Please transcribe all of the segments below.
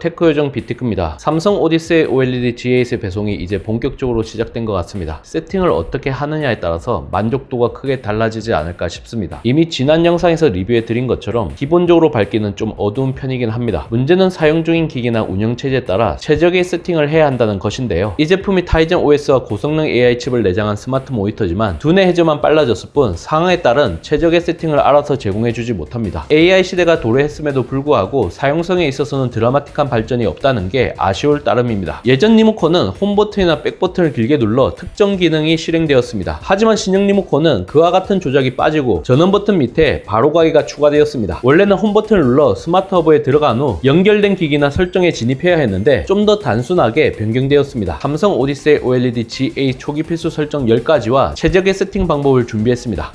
테크 요정 비티크입니다. 삼성 오디세이 OLED G8의 배송이 이제 본격적으로 시작된 것 같습니다. 세팅을 어떻게 하느냐에 따라서 만족도가 크게 달라지지 않을까 싶습니다. 이미 지난 영상에서 리뷰해 드린 것처럼 기본적으로 밝기는 좀 어두운 편이긴 합니다. 문제는 사용 중인 기기나 운영체제에 따라 최적의 세팅을 해야 한다는 것인데요. 이 제품이 타이젠 OS와 고성능 AI 칩을 내장한 스마트 모니터지만 두뇌 해저만 빨라졌을 뿐 상황에 따른 최적의 세팅을 알아서 제공해주지 못합니다. AI 시대가 도래했음에도 불구하고 사용성에 있어서는 드라마틱한 발전이 없다는 게 아쉬울 따름입니다. 예전 리모컨은 홈 버튼이나 백 버튼을 길게 눌러 특정 기능이 실행되었습니다. 하지만 신형 리모컨은 그와 같은 조작이 빠지고 전원 버튼 밑에 바로 가기가 추가되었습니다. 원래는 홈 버튼을 눌러 스마트 허브에 들어간 후 연결된 기기나 설정에 진입해야 했는데 좀 더 단순하게 변경되었습니다. 삼성 오디세이 OLED G8 초기 필수 설정 10가지와 최적의 세팅 방법을 준비했습니다.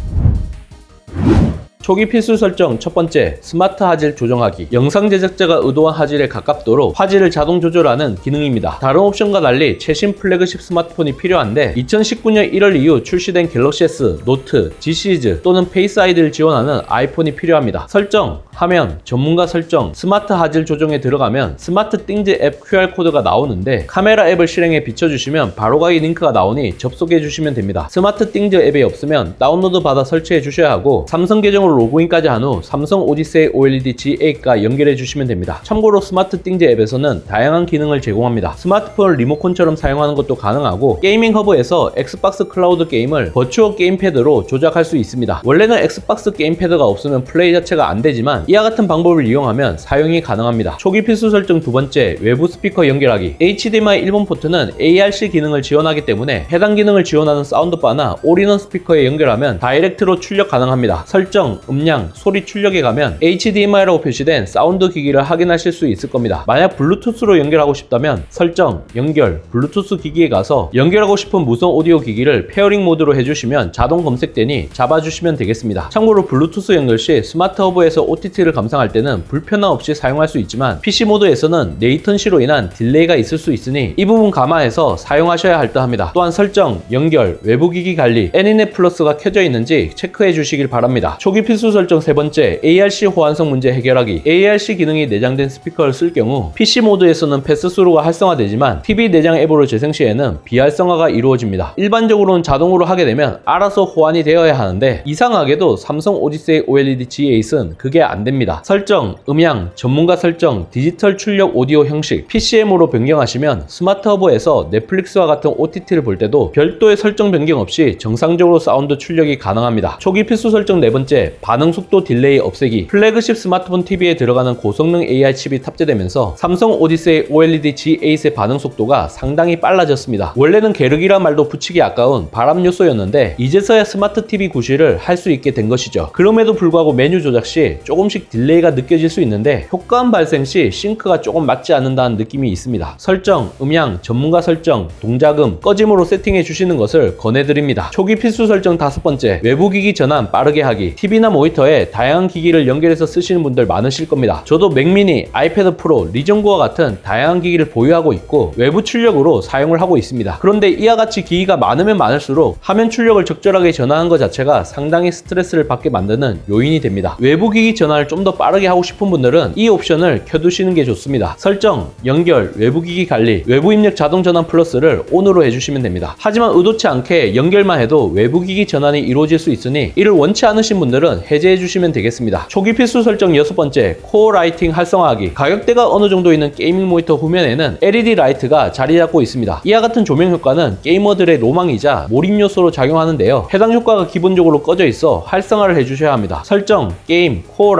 초기 필수 설정 첫 번째, 스마트 화질 조정하기. 영상 제작자가 의도한 화질에 가깝도록 화질을 자동 조절하는 기능입니다. 다른 옵션과 달리 최신 플래그십 스마트폰이 필요한데 2019년 1월 이후 출시된 갤럭시 S, 노트, G 시리즈 또는 페이스 아이디를 지원하는 아이폰이 필요합니다. 설정, 화면, 전문가 설정, 스마트 화질 조정에 들어가면 스마트 띵즈 앱 QR코드가 나오는데 카메라 앱을 실행해 비춰주시면 바로가기 링크가 나오니 접속해 주시면 됩니다. 스마트 띵즈 앱이 없으면 다운로드 받아 설치해 주셔야 하고 삼성 계정으로 로그인까지 한 후 삼성 오디세이 OLED G8과 연결해 주시면 됩니다. 참고로 스마트 띵즈 앱에서는 다양한 기능을 제공합니다. 스마트폰을 리모컨처럼 사용하는 것도 가능하고 게이밍 허브에서 엑스박스 클라우드 게임을 버추어 게임패드로 조작할 수 있습니다. 원래는 엑스박스 게임패드가 없으면 플레이 자체가 안 되지만 이와 같은 방법을 이용하면 사용이 가능합니다. 초기 필수 설정 두 번째, 외부 스피커 연결하기. HDMI 1번 포트는 ARC 기능을 지원하기 때문에 해당 기능을 지원하는 사운드바나 올인원 스피커에 연결하면 다이렉트로 출력 가능합니다. 설정, 음량, 소리 출력에 가면 HDMI라고 표시된 사운드 기기를 확인하실 수 있을 겁니다. 만약 블루투스로 연결하고 싶다면 설정, 연결, 블루투스 기기에 가서 연결하고 싶은 무선 오디오 기기를 페어링 모드로 해주시면 자동 검색되니 잡아주시면 되겠습니다. 참고로 블루투스 연결 시 스마트 허브에서 OTT를 감상할 때는 불편함 없이 사용할 수 있지만 PC 모드에서는 레이턴시로 인한 딜레이가 있을 수 있으니 이 부분 감안해서 사용하셔야 할 듯 합니다. 또한 설정, 연결, 외부 기기 관리, 애니넷 플러스가 켜져 있는지 체크해 주시길 바랍니다. 초기 필수 설정 세 번째, ARC 호환성 문제 해결하기. ARC 기능이 내장된 스피커를 쓸 경우 PC 모드에서는 패스스루가 활성화되지만 TV 내장 앱으로 재생 시에는 비활성화가 이루어집니다. 일반적으로는 자동으로 하게 되면 알아서 호환이 되어야 하는데 이상하게도 삼성 오디세이 OLED G8은 그게 안 됩니다. 설정, 음향, 전문가 설정, 디지털 출력 오디오 형식, PCM으로 변경하시면 스마트 허브에서 넷플릭스와 같은 OTT를 볼 때도 별도의 설정 변경 없이 정상적으로 사운드 출력이 가능합니다. 초기 필수 설정 네 번째, 반응 속도 딜레이 없애기. 플래그십 스마트폰 TV에 들어가는 고성능 AI 칩이 탑재되면서 삼성 오디세이 OLED G8의 반응 속도가 상당히 빨라졌습니다. 원래는 게르기란 말도 붙이기 아까운 발암 요소였는데 이제서야 스마트 TV 구실을 할 수 있게 된 것이죠. 그럼에도 불구하고 메뉴 조작 시 조금씩 딜레이가 느껴질 수 있는데 효과음 발생 시 싱크가 조금 맞지 않는다는 느낌이 있습니다. 설정, 음향, 전문가 설정, 동작음, 꺼짐으로 세팅해 주시는 것을 권해드립니다. 초기 필수 설정 다섯 번째, 외부 기기 전환 빠르게 하기. TV나 모니터에 다양한 기기를 연결해서 쓰시는 분들 많으실 겁니다. 저도 맥미니, 아이패드 프로, 리전구와 같은 다양한 기기를 보유하고 있고 외부 출력으로 사용을 하고 있습니다. 그런데 이와 같이 기기가 많으면 많을수록 화면 출력을 적절하게 전환하는 것 자체가 상당히 스트레스를 받게 만드는 요인이 됩니다. 외부 기기 전환을 좀 더 빠르게 하고 싶은 분들은 이 옵션을 켜두시는 게 좋습니다. 설정, 연결, 외부 기기 관리, 외부 입력 자동 전환 플러스를 ON으로 해주시면 됩니다. 하지만 의도치 않게 연결만 해도 외부 기기 전환이 이루어질 수 있으니 이를 원치 않으신 분들은 해제해 주시면 되겠습니다. 초기 필수 설정 여섯 번째, 코어 라이팅 활성화하기. 가격대가 어느 정도 있는 게이밍 모니터 후면에는 LED 라이트가 자리 잡고 있습니다. 이와 같은 조명 효과는 게이머들의 로망이자 몰입 요소로 작용하는데요. 해당 효과가 기본적으로 꺼져 있어 활성화를 해주셔야 합니다. 설정, 게임, 코어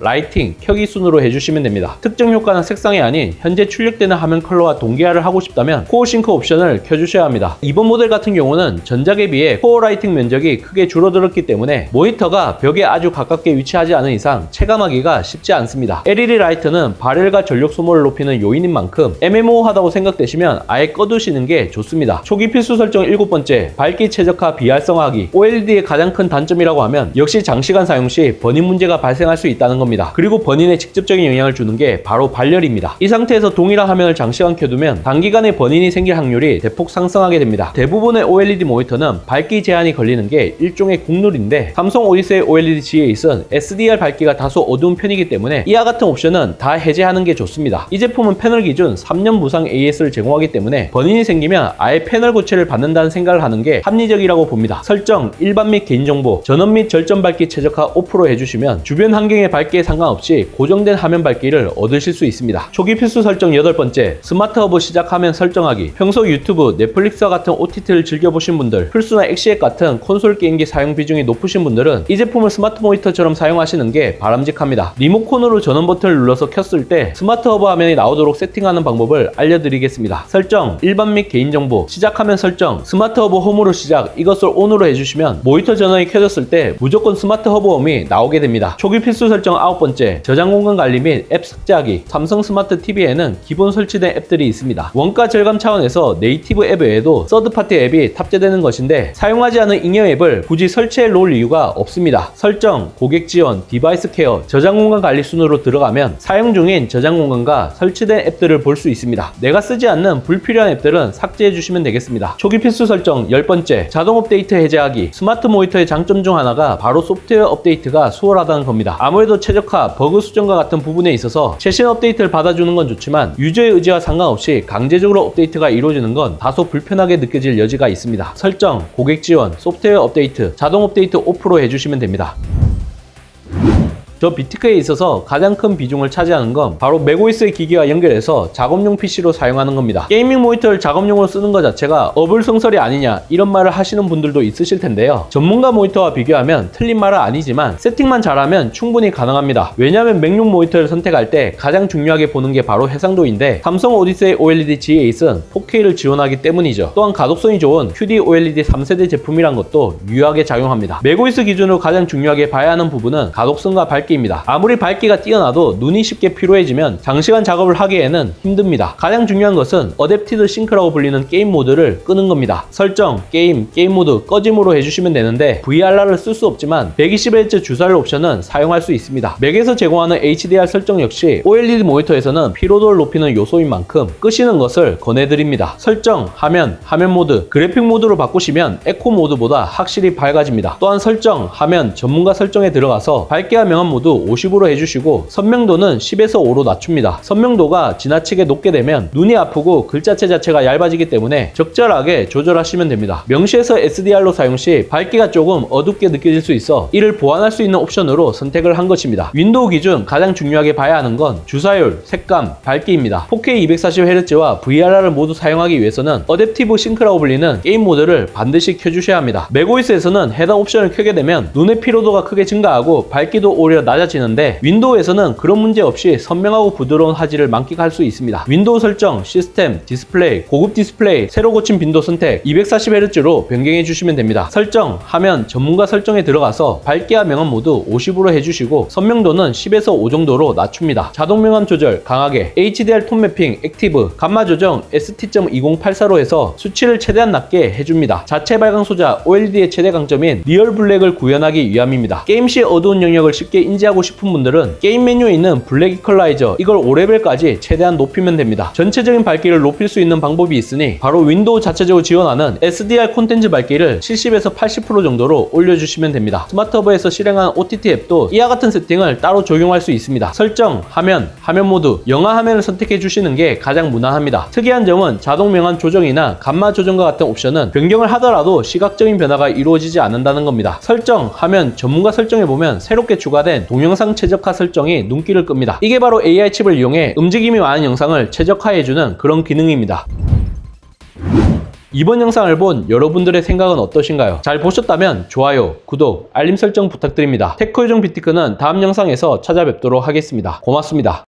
라이팅, 켜기 순으로 해주시면 됩니다. 특정 효과는 색상이 아닌 현재 출력되는 화면 컬러와 동기화를 하고 싶다면 코어 싱크 옵션을 켜주셔야 합니다. 이번 모델 같은 경우는 전작에 비해 코어 라이팅 면적이 크게 줄어들었기 때문에 모니터가 벽에 아주 가깝게 위치하지 않은 이상 체감하기가 쉽지 않습니다. LED 라이트는 발열과 전력 소모를 높이는 요인인 만큼 애매모호하다고 생각되시면 아예 꺼두시는 게 좋습니다. 초기 필수 설정 일곱 번째, 밝기 최적화 비활성화하기. OLED의 가장 큰 단점이라고 하면 역시 장시간 사용 시 버닝 문제가 발생할 수 있다는 겁니다. 그리고 버닝에 직접적인 영향을 주는 게 바로 발열입니다. 이 상태에서 동일한 화면을 장시간 켜두면 단기간에 버닝이 생길 확률이 대폭 상승하게 됩니다. 대부분의 OLED 모니터는 밝기 제한이 걸리는 게 일종의 국룰인데 삼성 오디세이 OLED OLED G8은 SDR 밝기가 다소 어두운 편이기 때문에 이와 같은 옵션은 다 해제하는 게 좋습니다. 이 제품은 패널 기준 3년 무상 AS를 제공하기 때문에 번인이 생기면 아예 패널 교체를 받는다는 생각을 하는 게 합리적이라고 봅니다. 설정, 일반 및 개인정보, 전원 및 절전 밝기 최적화 5% 해주시면 주변 환경의 밝기에 상관없이 고정된 화면 밝기를 얻으실 수 있습니다. 초기 필수 설정 8번째, 스마트 허브 시작 화면 설정하기. 평소 유튜브, 넷플릭스와 같은 OTT를 즐겨보신 분들, 플스나 엑시엑 같은 콘솔 게임기 사용 비중이 높으신 분들은 이 제품을 스마트 모니터처럼 사용하시는 게 바람직합니다. 리모컨으로 전원 버튼을 눌러서 켰을 때 스마트 허브 화면이 나오도록 세팅하는 방법을 알려드리겠습니다. 설정, 일반 및 개인정보, 시작하면 설정, 스마트 허브 홈으로 시작, 이것을 ON으로 해주시면 모니터 전원이 켜졌을 때 무조건 스마트 허브 홈이 나오게 됩니다. 초기 필수 설정 9번째, 저장 공간 관리 및 앱 삭제하기. 삼성 스마트 TV에는 기본 설치된 앱들이 있습니다. 원가 절감 차원에서 네이티브 앱 외에도 서드파티 앱이 탑재되는 것인데 사용하지 않은 잉여 앱을 굳이 설치해 놓을 이유가 없습니다. 설정, 고객 지원, 디바이스 케어, 저장 공간 관리 순으로 들어가면 사용 중인 저장 공간과 설치된 앱들을 볼 수 있습니다. 내가 쓰지 않는 불필요한 앱들은 삭제해 주시면 되겠습니다. 초기 필수 설정 10번째, 자동 업데이트 해제하기. 스마트 모니터의 장점 중 하나가 바로 소프트웨어 업데이트가 수월하다는 겁니다. 아무래도 최적화, 버그 수정과 같은 부분에 있어서 최신 업데이트를 받아주는 건 좋지만 유저의 의지와 상관없이 강제적으로 업데이트가 이루어지는 건 다소 불편하게 느껴질 여지가 있습니다. 설정, 고객 지원, 소프트웨어 업데이트, 자동 업데이트 5% 해주시면 됩니다. 저 비트크에 있어서 가장 큰 비중을 차지하는 건 바로 맥OS의 기기와 연결해서 작업용 PC로 사용하는 겁니다. 게이밍 모니터를 작업용으로 쓰는 것 자체가 어불성설이 아니냐 이런 말을 하시는 분들도 있으실 텐데요. 전문가 모니터와 비교하면 틀린 말은 아니지만 세팅만 잘하면 충분히 가능합니다. 왜냐하면 맥용 모니터를 선택할 때 가장 중요하게 보는 게 바로 해상도인데 삼성 오디세이 OLED G8은 4K를 지원하기 때문이죠. 또한 가독성이 좋은 QD OLED 3세대 제품이란 것도 유효하게 작용합니다. 맥OS 기준으로 가장 중요하게 봐야 하는 부분은 가독성과 밝기입니다. 아무리 밝기가 뛰어나도 눈이 쉽게 피로해지면 장시간 작업을 하기에는 힘듭니다. 가장 중요한 것은 어댑티드 싱크라고 불리는 게임 모드를 끄는 겁니다. 설정, 게임 모드 꺼짐으로 해주시면 되는데 VRR을 쓸 수 없지만 120Hz 주사율 옵션은 사용할 수 있습니다. 맥에서 제공하는 HDR 설정 역시 OLED 모니터에서는 피로도를 높이는 요소인 만큼 끄시는 것을 권해드립니다. 설정, 화면 모드, 그래픽 모드로 바꾸시면 에코 모드보다 확실히 밝아집니다. 또한 설정, 화면, 전문가 설정에 들어가서 밝기와 명암 모두 50으로 해주시고 선명도는 10에서 5로 낮춥니다. 선명도가 지나치게 높게 되면 눈이 아프고 글자체 자체가 얇아지기 때문에 적절하게 조절하시면 됩니다. 명시에서 SDR로 사용 시 밝기가 조금 어둡게 느껴질 수 있어 이를 보완할 수 있는 옵션으로 선택을 한 것입니다. 윈도우 기준 가장 중요하게 봐야 하는 건 주사율, 색감, 밝기입니다. 4K 240Hz와 VRR을 모두 사용하기 위해서는 어댑티브 싱크라고 불리는 게임 모드를 반드시 켜주셔야 합니다. 맥OS에서는 해당 옵션을 켜게 되면 눈의 피로도가 크게 증가하고 밝기도 오히려 낮아지는데 윈도우에서는 그런 문제 없이 선명하고 부드러운 화질을 만끽할 수 있습니다. 윈도우 설정, 시스템, 디스플레이, 고급 디스플레이, 새로 고친 빈도 선택 240Hz로 변경해 주시면 됩니다. 설정, 화면, 전문가 설정에 들어가서 밝기와 명암 모두 50으로 해주시고 선명도는 10에서 5 정도로 낮춥니다. 자동 명암 조절 강하게, HDR 톤 매핑 액티브, 감마 조정 ST.2084로 해서 수치를 최대한 낮게 해줍니다. 자체 발광 소자 OLED의 최대 강점인 리얼 블랙을 구현하기 위함입니다. 게임 시 어두운 영역을 쉽게 인지하고 싶은 분들은 게임 메뉴에 있는 블랙 이퀄라이저 이걸 5레벨까지 최대한 높이면 됩니다. 전체적인 밝기를 높일 수 있는 방법이 있으니 바로 윈도우 자체적으로 지원하는 SDR 콘텐츠 밝기를 70에서 80% 정도로 올려주시면 됩니다. 스마트허브에서 실행한 OTT 앱도 이와 같은 세팅을 따로 적용할 수 있습니다. 설정, 화면 모드, 영화 화면을 선택해 주시는 게 가장 무난합니다. 특이한 점은 자동 명암 조정이나 감마 조정과 같은 옵션은 변경을 하더라도 시각적인 변화가 이루어지지 않는다는 겁니다. 설정, 화면, 전문가 설정에 보면 새롭게 추가된 동영상 최적화 설정이 눈길을 끕니다. 이게 바로 AI 칩을 이용해 움직임이 많은 영상을 최적화해주는 그런 기능입니다. 이번 영상을 본 여러분들의 생각은 어떠신가요? 잘 보셨다면 좋아요, 구독, 알림 설정 부탁드립니다. 테크요정 비티크는 다음 영상에서 찾아뵙도록 하겠습니다. 고맙습니다.